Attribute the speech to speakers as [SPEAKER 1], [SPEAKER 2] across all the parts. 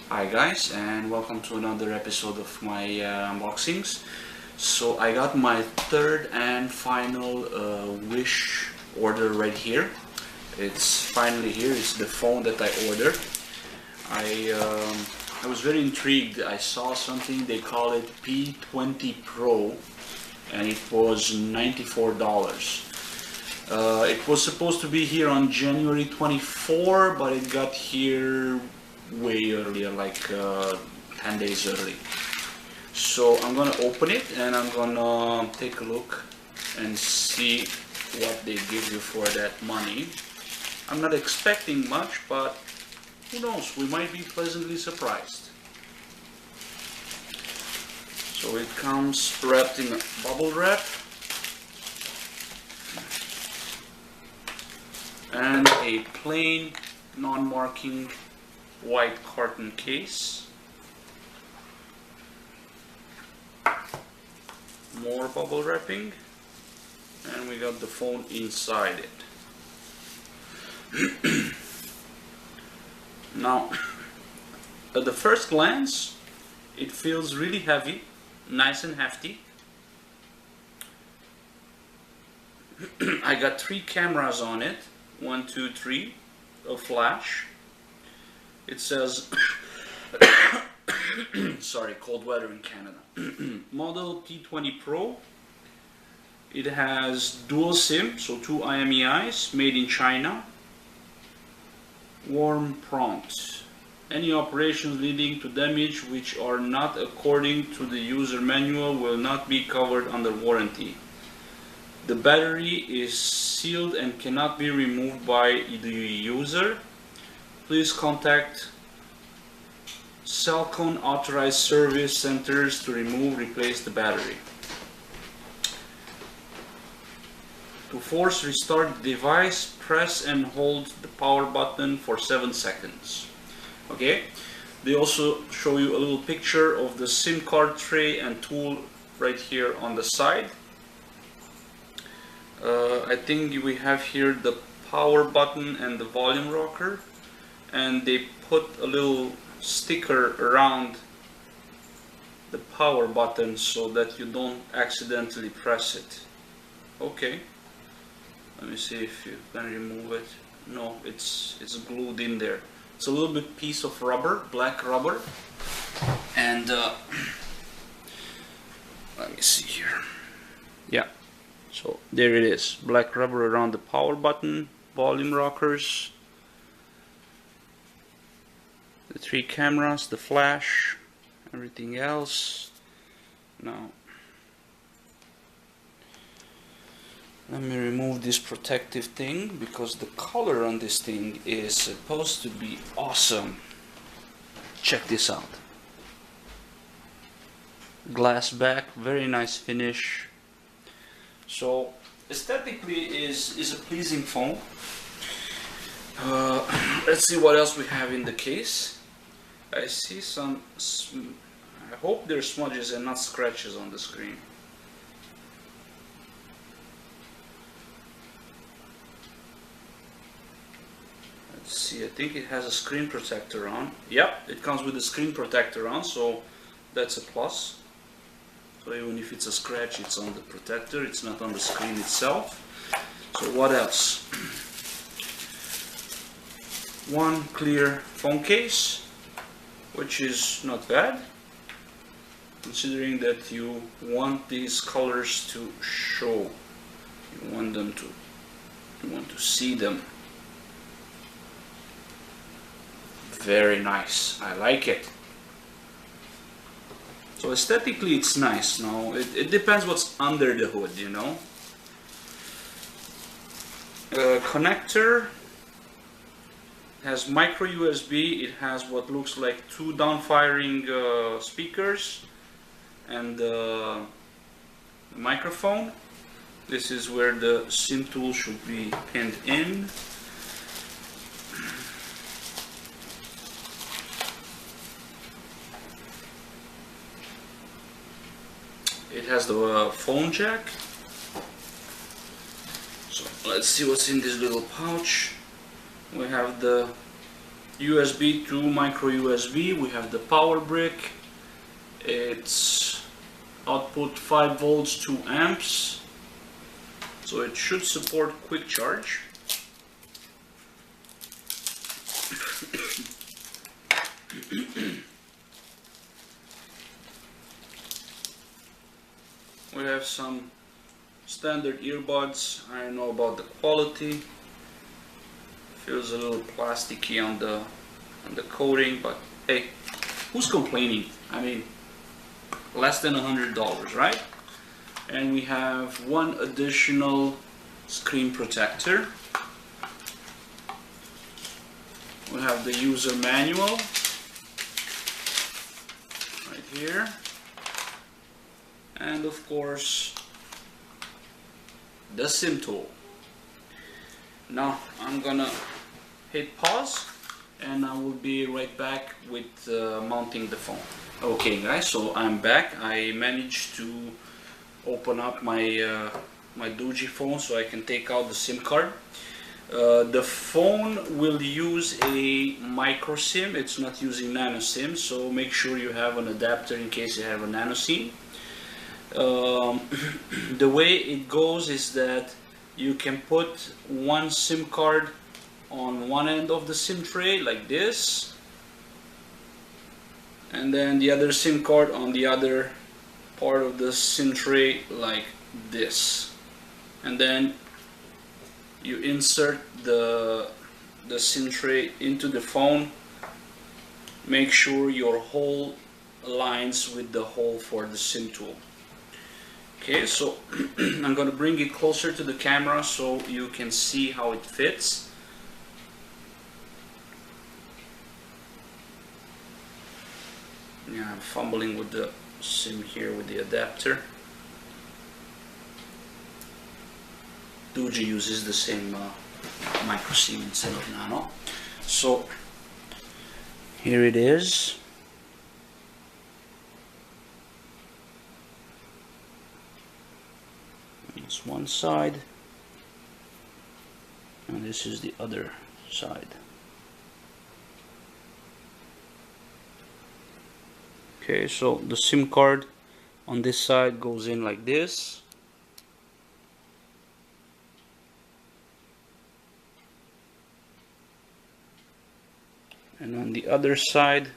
[SPEAKER 1] Hi guys, and welcome to another episode of my unboxings. So I got my third and final Wish order right here. It's finally here. It's the phone that I ordered. I was very intrigued. I saw something, they call it P20 Pro, and it was $94. It was supposed to be here on January 24, but it got here way earlier, like 10 days early. So I'm gonna open it and I'm gonna take a look and see what they give you for that money. I'm not expecting much, but who knows, we might be pleasantly surprised. So it comes wrapped in bubble wrap and a plain non-marking white carton case. More bubble wrapping, and we got the phone inside it. Now, at the first glance, it feels really heavy, nice and hefty. I got 3 cameras on it, 1, 2, 3, a flash. It says, sorry, cold weather in Canada. Model P20 Pro. It has dual SIM, so 2 IMEIs, made in China. Warm prompt. Any operations leading to damage which are not according to the user manual will not be covered under warranty. The battery is sealed and cannot be removed by the user. Please contact Cellcone authorized service centers to replace the battery. To force restart the device, press and hold the power button for 7 seconds. Okay, they also show you a little picture of the SIM card tray and tool right here on the side. I think we have here the power button and the volume rocker, and they put a little sticker around the power button so that you don't accidentally press it. Okay, let me see if you can remove it. No, it's glued in there. It's a little bit piece of rubber, black rubber, and let me see here. Yeah, so there it is, black rubber around the power button, volume rockers, the 3 cameras, the flash, everything else. Now let me remove this protective thing, because the color on this thing is supposed to be awesome. Check this out. Glass back, very nice finish. So aesthetically is a pleasing phone. Let's see what else we have in the case. I see some, I hope there's smudges and not scratches on the screen. Let's see, I think it has a screen protector on. Yep, it comes with a screen protector on, so that's a plus. So even if it's a scratch, it's on the protector, it's not on the screen itself. So what else? One clear phone case, which is not bad, considering that you want these colors to show. You want to see them. Very nice, I like it. So aesthetically it's nice. Now it depends what's under the hood, you know. Connector has micro USB. It has what looks like 2 down-firing speakers and the microphone. This is where the SIM tool should be pinned in. It has the phone jack. So let's see what's in this little pouch. We have the USB to micro USB. We have the power brick. It's output 5 volts 2 amps, so it should support quick charge. We have some standard earbuds. I don't know about the quality. Feels a little plasticky on the coating, but hey, who's complaining? I mean, less than $100, right? And we have one additional screen protector. We have the user manual right here, and of course the SIM tool. Now I'm gonna hit pause and I will be right back with mounting the phone. Okay guys, so I'm back. I managed to open up my my Doogee phone so I can take out the SIM card. The phone will use a micro SIM. It's not using nano SIM, so make sure you have an adapter in case you have a nano SIM. The way it goes is that you can put one SIM card on one end of the SIM tray like this, and then the other SIM card on the other part of the SIM tray like this, and then you insert the SIM tray into the phone. Make sure your hole aligns with the hole for the SIM tool. Okay, so I'm going to bring it closer to the camera so you can see how it fits. Yeah, I'm fumbling with the SIM here with the adapter. Doogee uses the same micro SIM instead of nano. So here it is. It's one side, and this is the other side. Okay, so the SIM card on this side goes in like this. And on the other side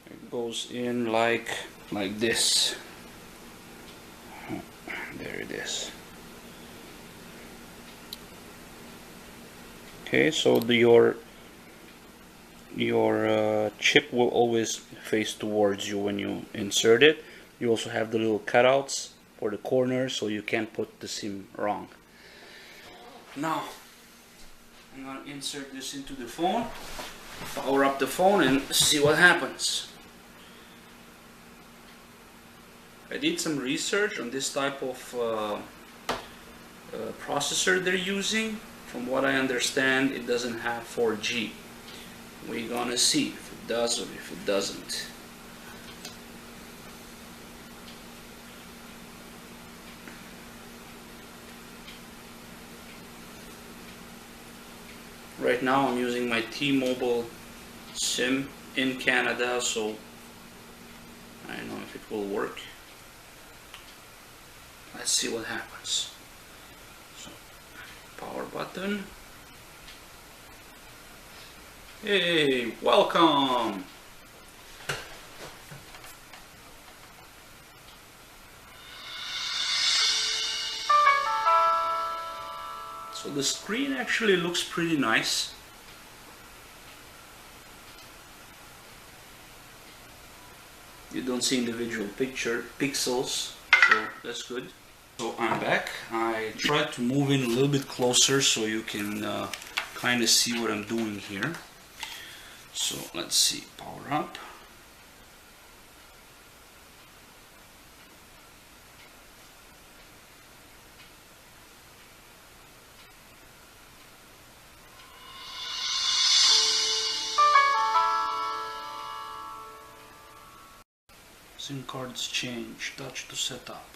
[SPEAKER 1] it goes in like this. There it is. Okay, so your chip will always face towards you when you insert it. You also have the little cutouts for the corners so you can't put the SIM wrong. Now I'm going to insert this into the phone, power up the phone, and see what happens. I did some research on this type of processor they're using. From what I understand, it doesn't have 4G. We're gonna see if it does or if it doesn't. Right now I'm using my T-Mobile SIM in Canada, so I don't know if it will work. Let's see what happens. So, power button. Hey, welcome! So the screen actually looks pretty nice. You don't see individual pixels, so that's good. So I'm back. I tried to move in a little bit closer so you can kind of see what I'm doing here. So let's see, power up. SIM cards change, touch to set up.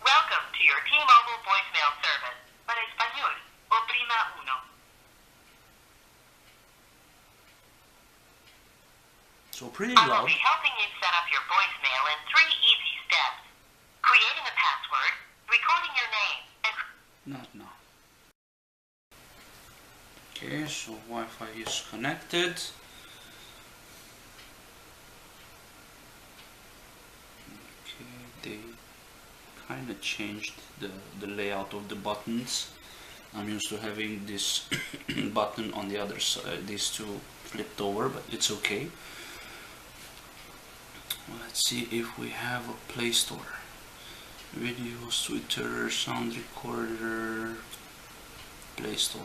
[SPEAKER 2] Welcome to your T-Mobile voicemail service. Para español, oprima uno.
[SPEAKER 1] So pretty
[SPEAKER 2] I will
[SPEAKER 1] loud.
[SPEAKER 2] be helping you set up your voicemail in 3 easy steps. Creating a password, recording your name, and...
[SPEAKER 1] Not now. Okay, so Wi-Fi is connected. Okay, they kind of changed the layout of the buttons. I'm used to having this button on the other side, these two flipped over, but it's okay. Let's see if we have a Play Store. Videos, Twitter, sound recorder, Play Store.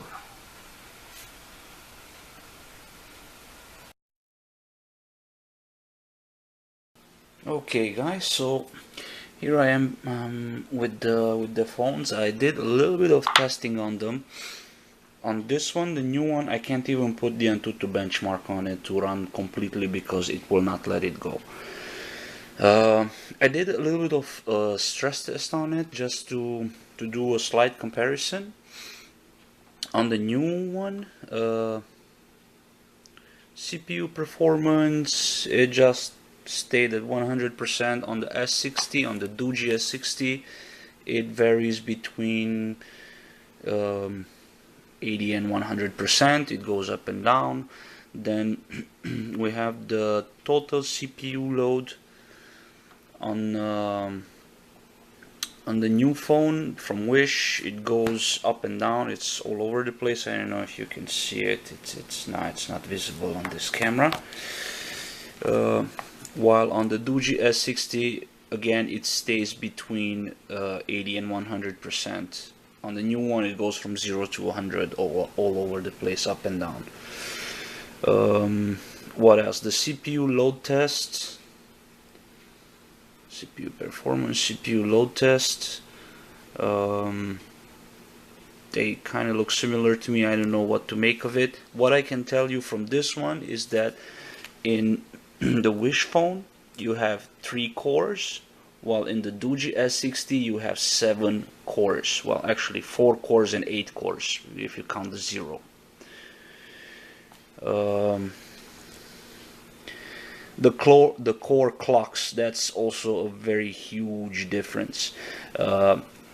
[SPEAKER 1] Okay guys, so here I am with the phones. I did a little bit of testing on them. On this one, the new one, I can't even put the Antutu benchmark on it to run completely because it will not let it go. I did a little bit of stress test on it just to do a slight comparison. On the new one, CPU performance, it just stayed at 100%. On the S60, on the Doogee S60, it varies between 80 and 100%. It goes up and down. Then we have the total CPU load on the new phone from Whish. It goes up and down. It's all over the place. I don't know if you can see it. It's not visible on this camera. While on the Doogee S60, again, it stays between 80 and 100%. On the new one, it goes from 0 to 100 all over the place, up and down. What else? The CPU load test. CPU performance, CPU load test. They kind of look similar to me. I don't know what to make of it. What I can tell you from this one is that in the Whish phone you have 3 cores, while in the Doogee S60 you have 7 cores. Well, actually 4 cores and 8 cores if you count the 0. The core clocks, that's also a very huge difference.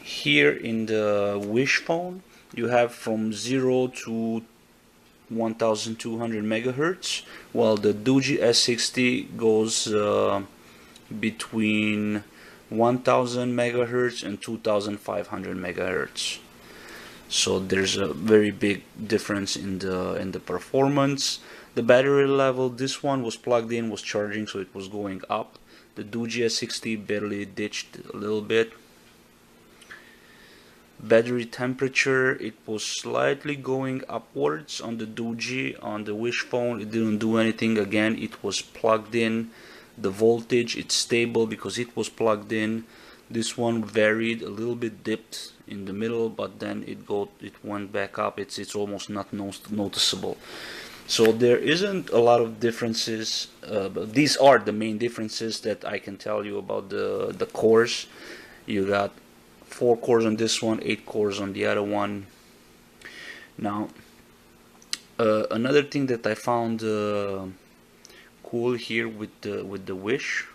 [SPEAKER 1] Here in the Whish phone you have from 0 to 1200 megahertz, while the Doogee S60 goes between 1000 megahertz and 2500 megahertz. So there's a very big difference in the performance. The battery level, this one was plugged in, was charging, so it was going up. The Doogee S60 barely ditched a little bit. Battery temperature, it was slightly going upwards on the Doogee. On the Whish phone, it didn't do anything. Again, it was plugged in. The voltage, it's stable because it was plugged in. This one varied a little bit, dipped in the middle, but then it went back up. It's almost not noticeable. So there isn't a lot of differences, but these are the main differences that I can tell you about the cores. You got 4 cores on this one, 8 cores on the other one. Now, another thing that I found cool here with the Whish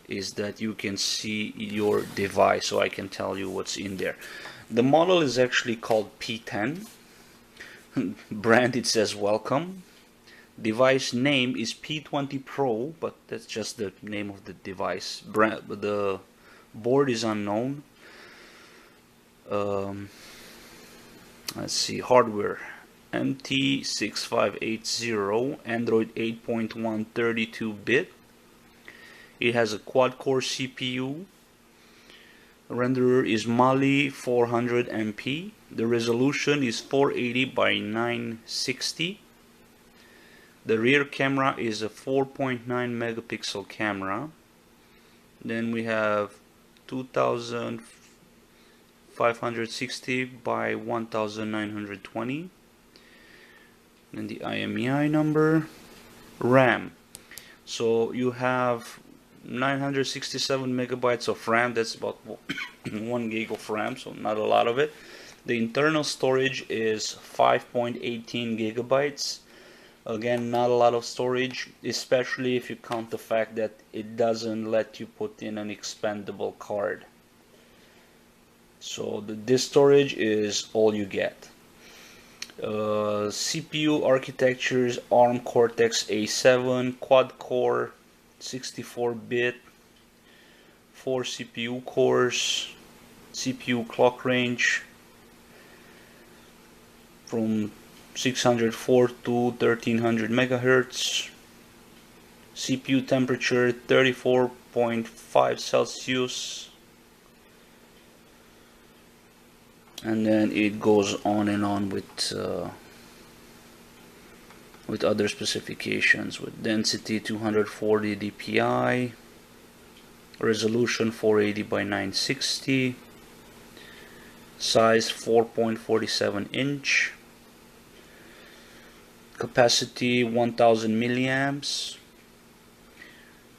[SPEAKER 1] is that you can see your device, so I can tell you what's in there. The model is actually called P10. Brand, it says welcome. Device name is P20 Pro, but that's just the name of the device. The board is unknown. Let's see, hardware MT6580, Android 8.1 32-bit. It has a quad-core CPU. Renderer is Mali 400 MP. The resolution is 480 by 960. The rear camera is a 4.9 megapixel camera. Then we have 2560 by 1920. Then the IMEI number. RAM. So you have 967 megabytes of RAM. That's about 1 gig of RAM, so not a lot of it. The internal storage is 5.18 gigabytes. Again, not a lot of storage, especially if you count the fact that it doesn't let you put in an expandable card. So this storage is all you get. CPU architectures: ARM Cortex A7, quad core, 64-bit, 4 CPU cores, CPU clock range from 604 to 1300 megahertz, CPU temperature 34.5 Celsius, and then it goes on and on with other specifications, with density 240 dpi, resolution 480 by 960, size 4.47 inch, capacity 1000 milliamps.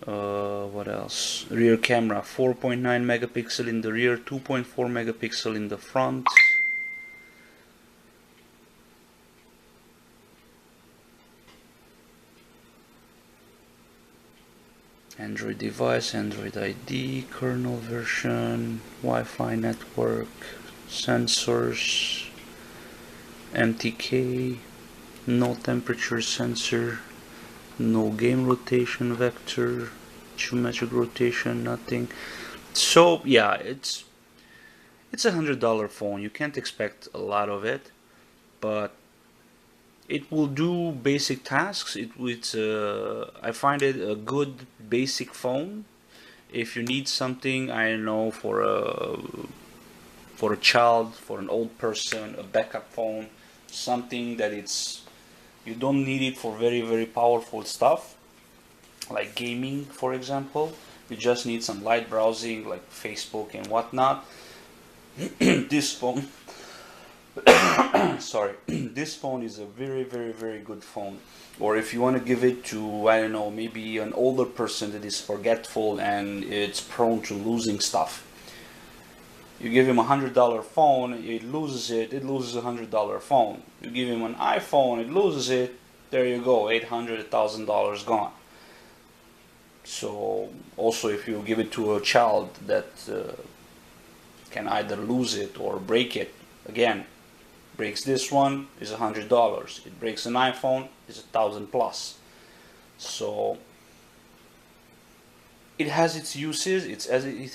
[SPEAKER 1] What else? Rear camera 4.9 megapixel in the rear, 2.4 megapixel in the front. Android device, Android ID, kernel version, Wi-Fi network, sensors, MTK, no temperature sensor, no game rotation vector, geometric rotation, nothing. So yeah, it's $100 phone. You can't expect a lot of it, but it will do basic tasks. I find it a good basic phone. If you need something, I don't know, for a child, for an old person, a backup phone, something that you don't need it for very, very powerful stuff, like gaming, for example. You just need some light browsing, like Facebook and whatnot. This phone, sorry, this phone is a very, very, very good phone. Or if you want to give it to, I don't know, maybe an older person that is forgetful and it's prone to losing stuff. You give him $100 phone, it loses $100 phone. You give him an iPhone, it loses it, there you go, $800, $1,000 gone. So also, if you give it to a child that can either lose it or break it, again, breaks this one is $100. It breaks an iPhone is $1,000 plus. So it has its uses, it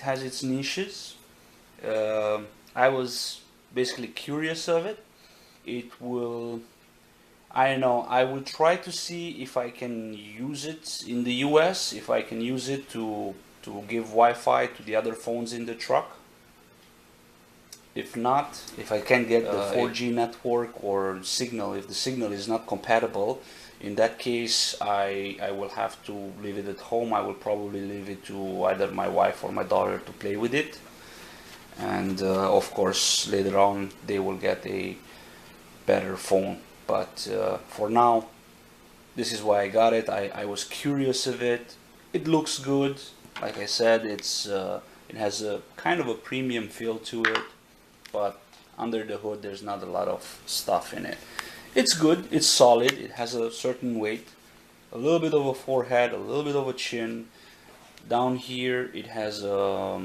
[SPEAKER 1] has its niches. I was basically curious of it. I don't know, I will try to see if I can use it in the US, if I can use it to give Wi-Fi to the other phones in the truck. If not, if I can't get the 4G network or signal, if the signal is not compatible, in that case I will have to leave it at home. I will probably leave it to either my wife or my daughter to play with it. And of course later on they will get a better phone. But for now, this is why I got it. I was curious of it. It looks good. Like I said, it has a kind of a premium feel to it, but under the hood there's not a lot of stuff in it. It's good, it's solid, it has a certain weight, a little bit of a forehead, a little bit of a chin. Down here it has a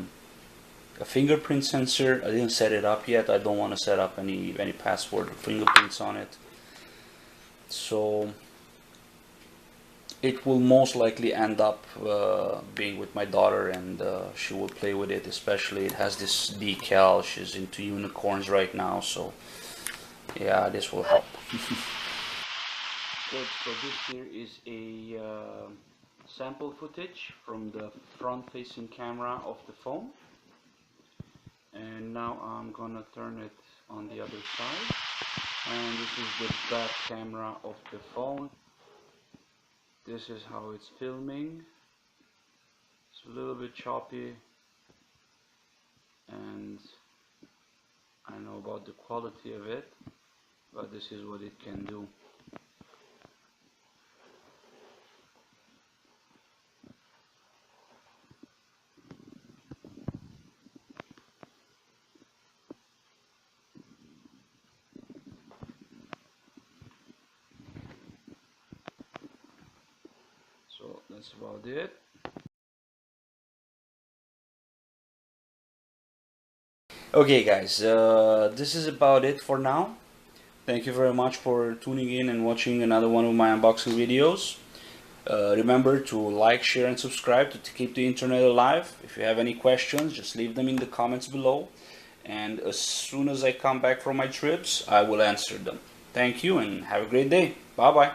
[SPEAKER 1] fingerprint sensor. I didn't set it up yet. I don't want to set up any password or fingerprints on it. So it will most likely end up being with my daughter, and she will play with it. Especially it has this decal. She's into unicorns right now, so yeah, this will help. Good. So this here is a sample footage from the front-facing camera of the phone, and now I'm gonna turn it on the other side. And this is the back camera of the phone. This is how it's filming. It's a little bit choppy, and I don't know about the quality of it, but this is what it can do. So that's about it. Okay guys, this is about it for now. Thank you very much for tuning in and watching another one of my unboxing videos. Remember to like, share and subscribe to keep the internet alive. If you have any questions, just leave them in the comments below, and as soon as I come back from my trips, I will answer them. Thank you and have a great day. Bye bye.